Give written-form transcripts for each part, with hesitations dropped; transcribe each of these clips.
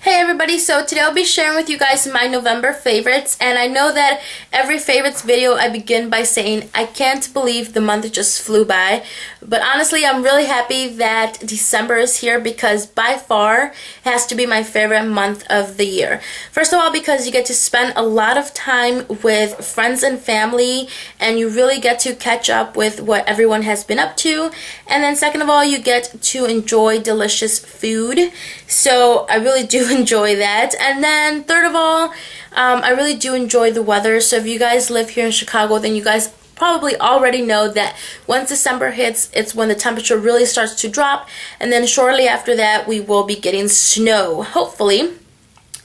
Hey everybody, so today I'll be sharing with you guys my November favorites, and I know that every favorites video I begin by saying I can't believe the month just flew by, but honestly I'm really happy that December is here because by far it has to be my favorite month of the year. First of all, because you get to spend a lot of time with friends and family and you really get to catch up with what everyone has been up to, and then second of all, you get to enjoy delicious food, so I really do enjoy that. And then third of all, I really do enjoy the weather. So if you guys live here in Chicago, then you guys probably already know that once December hits, it's when the temperature really starts to drop, and then shortly after that we will be getting snow, hopefully.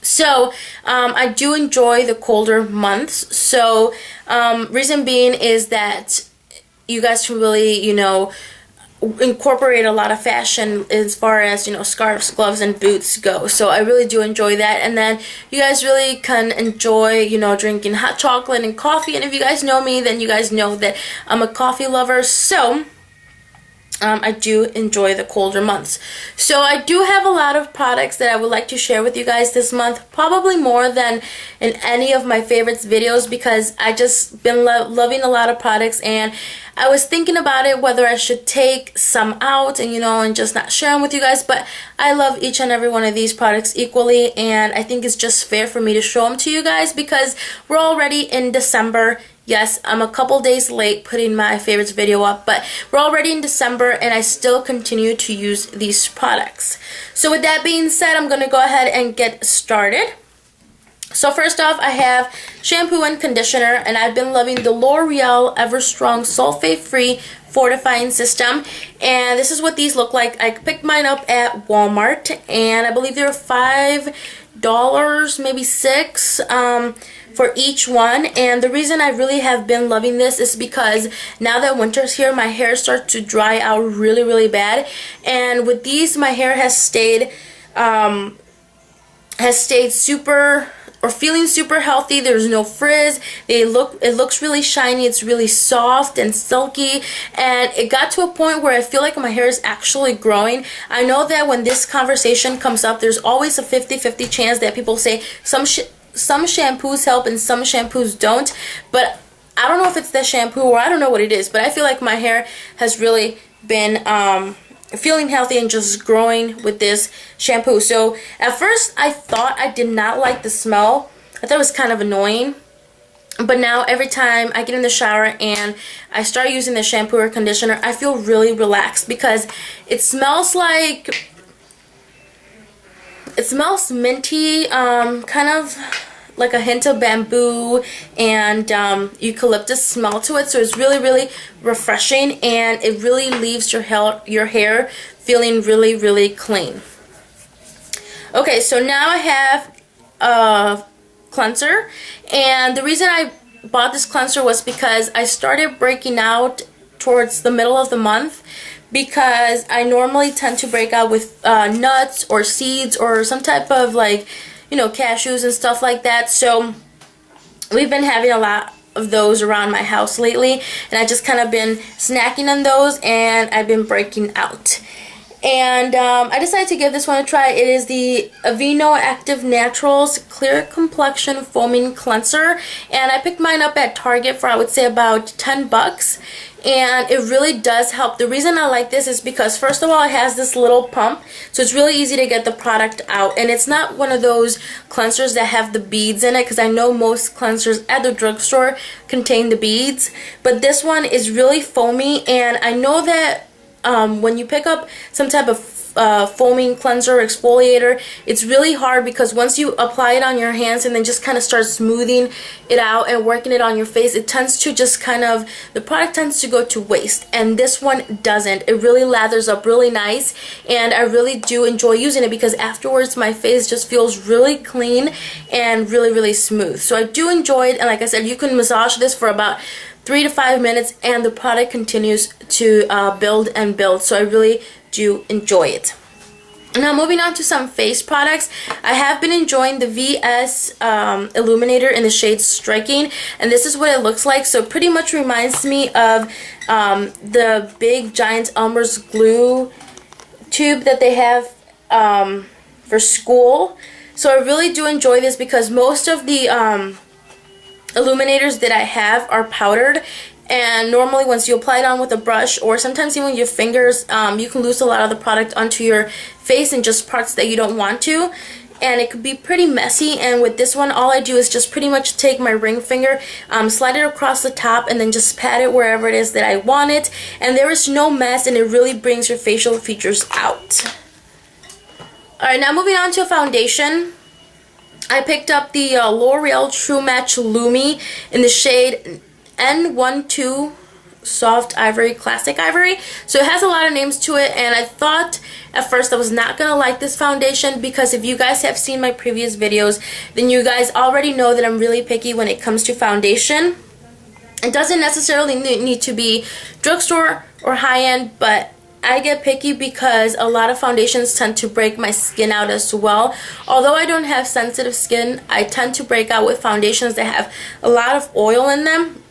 So I do enjoy the colder months. So reason being is that you guys can really, incorporate a lot of fashion as far as, scarves, gloves, and boots go. So I really do enjoy that. And then you guys really can enjoy, drinking hot chocolate and coffee. And if you guys know me, then you guys know that I'm a coffee lover. So I do enjoy the colder months. So I do have a lot of products that I would like to share with you guys this month, probably more than in any of my favorites videos, because I just been loving a lot of products, and I was thinking about it whether I should take some out and and just not share them with you guys, but I love each and every one of these products equally, and I think it's just fair for me to show them to you guys because we're already in December. Yes, I'm a couple days late putting my favorites video up, but we're already in December and I still continue to use these products. So with that being said, I'm going to go ahead and get started. So first off, I have shampoo and conditioner, and I've been loving the L'Oreal Everstrong Sulfate-Free Fortifying System, and this is what these look like. I picked mine up at Walmart, and I believe they were $5, maybe $6, for each one. And the reason I really have been loving this is because now that winter's here, my hair starts to dry out really bad, and with these my hair has stayed super, or feeling super healthy. There's no frizz. It looks really shiny. It's really soft and silky, and it got to a point where I feel like my hair is actually growing. I know that when this conversation comes up, there's always a 50-50 chance that people say some shampoos help and some shampoos don't, but I don't know if it's the shampoo or I don't know what it is, but I feel like my hair has really been feeling healthy and just growing with this shampoo. So at first I thought I did not like the smell. I thought it was kind of annoying, but now every time I get in the shower and I start using the shampoo or conditioner, I feel really relaxed because it smells minty, kind of like a hint of bamboo and eucalyptus smell to it. So it's really refreshing, and it really leaves your hair feeling really clean. Okay, so now I have a cleanser, and the reason I bought this cleanser was because I started breaking out towards the middle of the month, because I normally tend to break out with nuts or seeds or some type of cashews and stuff like that. So we've been having a lot of those around my house lately, and I just kind of been snacking on those, and I've been breaking out. And I decided to give this one a try. It is the Aveeno Active Naturals Clear Complexion Foaming Cleanser, and I picked mine up at Target for I would say about $10, and it really does help. The reason I like this is because first of all, it has this little pump, so it's really easy to get the product out, and it's not one of those cleansers that have the beads in it, because I know most cleansers at the drugstore contain the beads, but this one is really foamy. And I know that when you pick up some type of foaming cleanser or exfoliator, it's really hard because once you apply it on your hands and then just kind of start smoothing it out and working it on your face, it tends to just the product tends to go to waste, and this one doesn't. It really lathers up really nice, and I really do enjoy using it because afterwards my face just feels really clean and really smooth. So I do enjoy it, and like I said, you can massage this for about 3 to 5 minutes and the product continues to build and build. So I really do enjoy it. Now moving on to some face products, I have been enjoying the VS Illuminator in the shade Striking, and this is what it looks like. So it pretty much reminds me of the big giant Elmer's glue tube that they have for school. So I really do enjoy this because most of the illuminators that I have are powdered, and normally once you apply it on with a brush or sometimes even your fingers, you can lose a lot of the product onto your face and just parts that you don't want to, and it could be pretty messy. And with this one, all I do is just pretty much take my ring finger, slide it across the top, and then just pat it wherever it is that I want it, and there is no mess, and it really brings your facial features out. Alright, now moving on to a foundation. I picked up the L'Oreal True Match Lumi in the shade N12 Soft Ivory, Classic Ivory. So it has a lot of names to it, and I thought at first I was not going to like this foundation because if you guys have seen my previous videos, then you guys already know that I'm really picky when it comes to foundation. It doesn't necessarily need to be drugstore or high-end, but I get picky because a lot of foundations tend to break my skin out as well. Although I don't have sensitive skin, I tend to break out with foundations that have a lot of oil in them.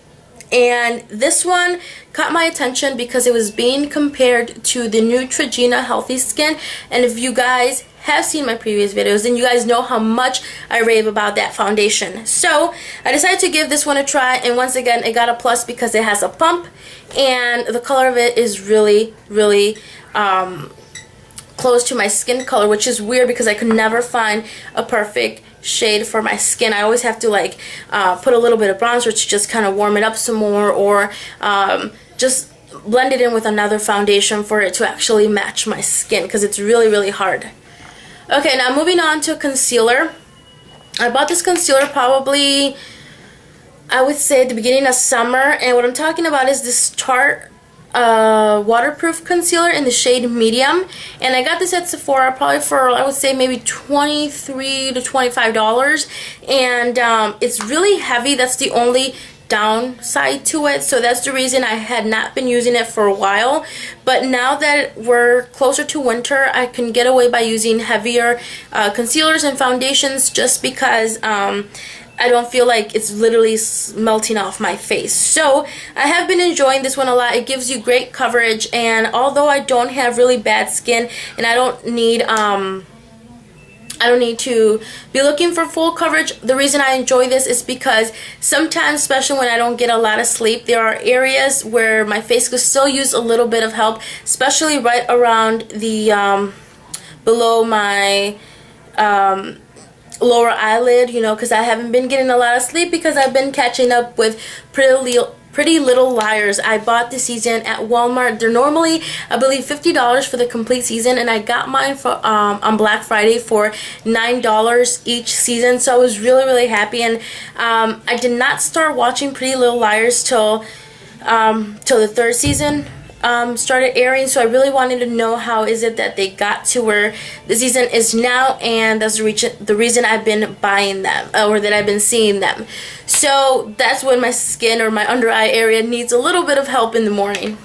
And this one caught my attention because it was being compared to the Neutrogena Healthy Skin. And if you guys have seen my previous videos, then you guys know how much I rave about that foundation. So I decided to give this one a try, and once again it got a plus because it has a pump and the color of it is really close to my skin color, which is weird because I could never find a perfect shade for my skin. I always have to like put a little bit of bronzer to just kind of warm it up some more, or just blend it in with another foundation for it to actually match my skin because it's really hard. Okay, now moving on to concealer. I bought this concealer probably, I would say, at the beginning of summer, and what I'm talking about is this Tarte waterproof concealer in the shade medium, and I got this at Sephora probably for, I would say, maybe $23 to $25, and it's really heavy. That's the only downside to it, so that's the reason I had not been using it for a while. But now that we're closer to winter, I can get away by using heavier concealers and foundations just because I don't feel like it's literally melting off my face. So I have been enjoying this one a lot. It gives you great coverage, and although I don't have really bad skin and I don't need to be looking for full coverage, the reason I enjoy this is because sometimes, especially when I don't get a lot of sleep, there are areas where my face could still use a little bit of help, especially right around the below my lower eyelid, you know, because I haven't been getting a lot of sleep because I've been catching up with Pretty Little Liars. I bought the season at Walmart. They're normally, I believe, $50 for the complete season, and I got mine for on Black Friday for $9 each season. So I was really happy, and I did not start watching Pretty Little Liars till the third season started airing, so I really wanted to know how is it that they got to where the season is now, and that's the reason I've been buying them, or that I've been seeing them. So that's when my skin or my under eye area needs a little bit of help in the morning.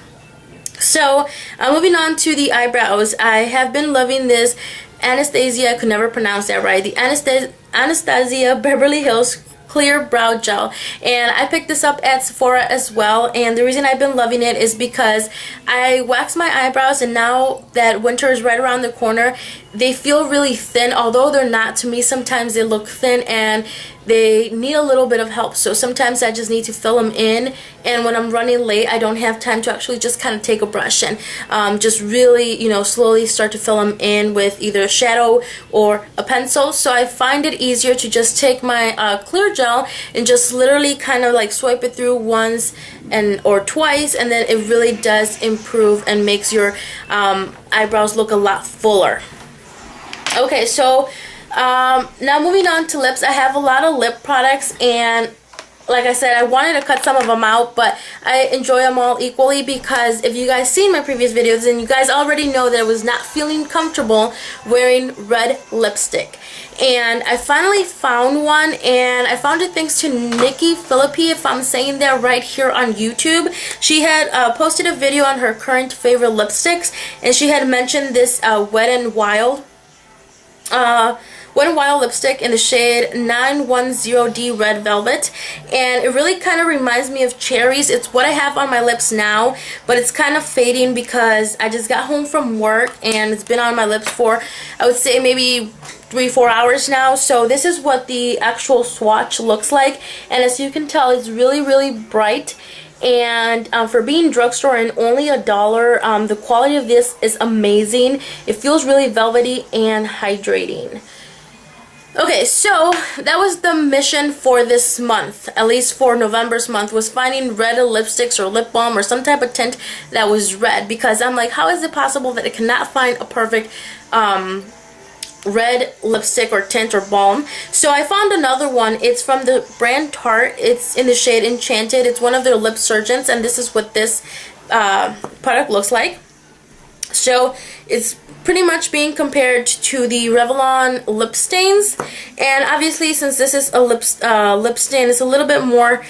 So moving on to the eyebrows, I have been loving this Anastasia, I could never pronounce that right, the Anastasia Beverly Hills Clear Brow Gel, and I picked this up at Sephora as well. And the reason I've been loving it is because I wax my eyebrows, and now that winter is right around the corner, they feel really thin. Although they're not, to me sometimes they look thin and they need a little bit of help. So sometimes I just need to fill them in, and when I'm running late, I don't have time to actually just kind of take a brush and just really, you know, slowly start to fill them in with either a shadow or a pencil. So I find it easier to just take my clear gel and just literally kind of like swipe it through once or twice, and then it really does improve and makes your eyebrows look a lot fuller. Okay, so now moving on to lips. I have a lot of lip products, and like I said, I wanted to cut some of them out, but I enjoy them all equally because if you guys seen my previous videos, then you guys already know that I was not feeling comfortable wearing red lipstick. And I finally found one, and I found it thanks to Nikki Philippi, if I'm saying that right, here on YouTube. She had posted a video on her current favorite lipsticks, and she had mentioned this Wet n Wild lipstick in the shade 910D Red Velvet, and it really kind of reminds me of cherries. It's what I have on my lips now, but it's kind of fading because I just got home from work and it's been on my lips for, I would say, maybe 3-4 hours now. So this is what the actual swatch looks like, and as you can tell, it's really bright. And for being drugstore and only $1, the quality of this is amazing. It feels really velvety and hydrating. Okay, so that was the mission for this month, at least for November's month, was finding red lipsticks or lip balm or some type of tint that was red, because I'm like, how is it possible that I cannot find a perfect red lipstick or tint or balm? So I found another one. It's from the brand Tarte. It's in the shade Enchanted. It's one of their lip surgeons, and this is what this product looks like. So it's pretty much being compared to the Revlon lip stains, and obviously since this is a lip stain, it's a little bit more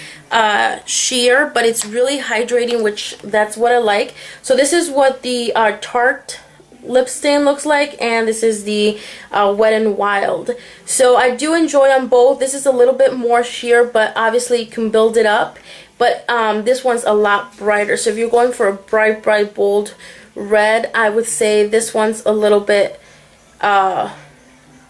sheer, but it's really hydrating, which that's what I like. So this is what the Tarte lip stain looks like, and this is the Wet n Wild. So I do enjoy them both. This is a little bit more sheer, but obviously you can build it up, but this one's a lot brighter. So if you're going for a bright bold red, I would say this one's a little bit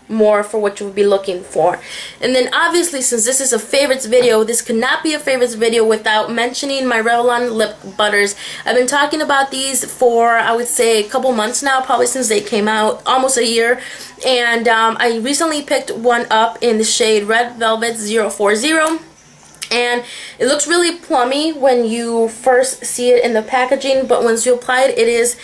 more for what you would be looking for. And then obviously, since this is a favorites video, this could not be a favorites video without mentioning my Revlon lip butters. I've been talking about these for, I would say, a couple months now, probably since they came out, almost a year. And I recently picked one up in the shade Red Velvet 040. And it looks really plummy when you first see it in the packaging, but once you apply it, it is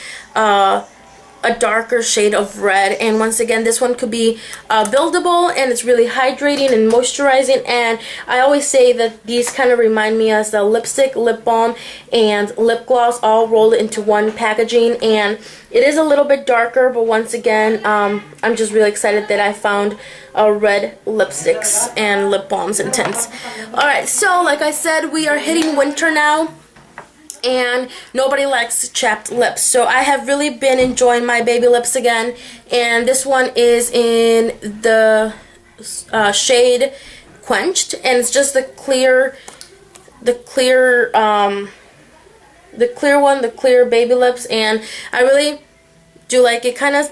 a darker shade of red. And once again, this one could be buildable, and it's really hydrating and moisturizing. And I always say that these kind of remind me as the lipstick, lip balm, and lip gloss all rolled into one packaging. And it is a little bit darker, but once again, I'm just really excited that I found red lipsticks and lip balms and tints. Alright, so like I said, we are hitting winter now, and nobody likes chapped lips. So I have really been enjoying my baby lips again, and this one is in the shade Quenched, and it's just the clear one, the clear baby lips, and I really do like it. Kind of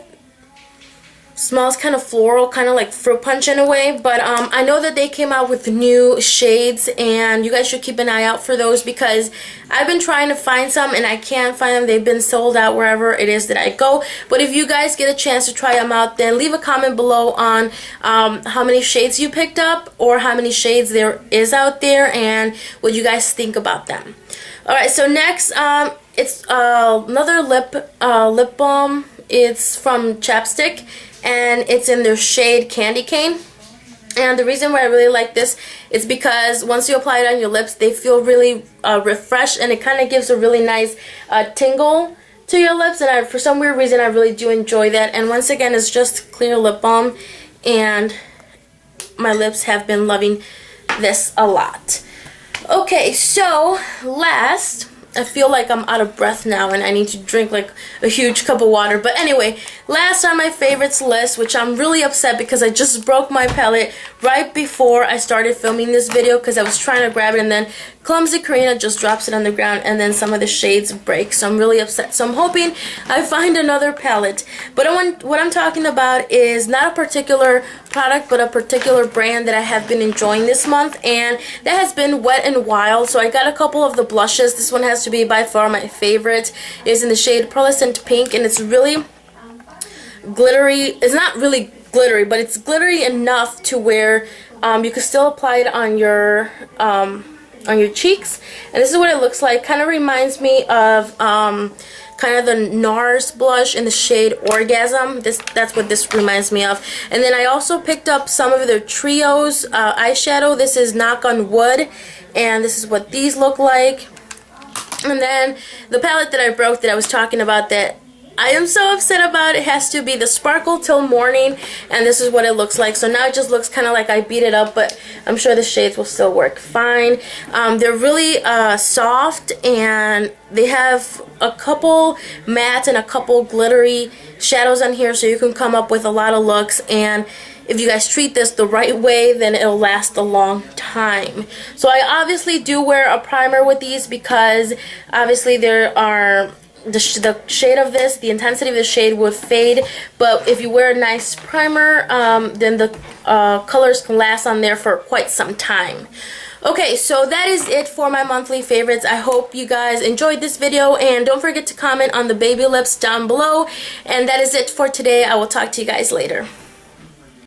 smells kind of floral, kind of like fruit punch in a way, but I know that they came out with new shades, and you guys should keep an eye out for those, because I've been trying to find some and I can't find them. They've been sold out wherever it is that I go. But if you guys get a chance to try them out, then leave a comment below on how many shades you picked up, or how many shades there is out there, and what you guys think about them. Alright, so next it's another lip balm. It's from Chapstick, and it's in their shade Candy Cane. And the reason why I really like this is because once you apply it on your lips, they feel really refreshed, and it kind of gives a really nice tingle to your lips, and for some weird reason I really do enjoy that. And once again, it's just clear lip balm, and my lips have been loving this a lot. Okay, so last, I feel like I'm out of breath now and I need to drink like a huge cup of water. But anyway, last on my favorites list, which I'm really upset because I just broke my palette right before I started filming this video, because I was trying to grab it and then clumsy Karina just drops it on the ground and then some of the shades break. So I'm really upset. So I'm hoping I find another palette. But what I'm talking about is not a particular product, but a particular brand that I have been enjoying this month, and that has been Wet n Wild. So I got a couple of the blushes. This one has to be by far my favorite. It's in the shade Pearlescent Pink, and it's really glittery. It's not really glittery, but it's glittery enough to where you can still apply it on your cheeks. And this is what it looks like. Kind of reminds me of kind of the NARS blush in the shade Orgasm. That's what this reminds me of. And then I also picked up some of their Trios eyeshadow. This is Knock on Wood, and this is what these look like. And then the palette that I broke that I was talking about that I am so upset about, it has to be the Sparkle Till Morning, and this is what it looks like. So now it just looks kind of like I beat it up, but I'm sure the shades will still work fine. They're really soft, and they have a couple matte and a couple glittery shadows on here, so you can come up with a lot of looks. And if you guys treat this the right way, then it'll last a long time. So I obviously do wear a primer with these, because obviously there are the shade of this, the intensity of the shade would fade, but if you wear a nice primer, then the colors can last on there for quite some time. Okay, so that is it for my monthly favorites. I hope you guys enjoyed this video, and don't forget to comment on the baby lips down below. And that is it for today. I will talk to you guys later.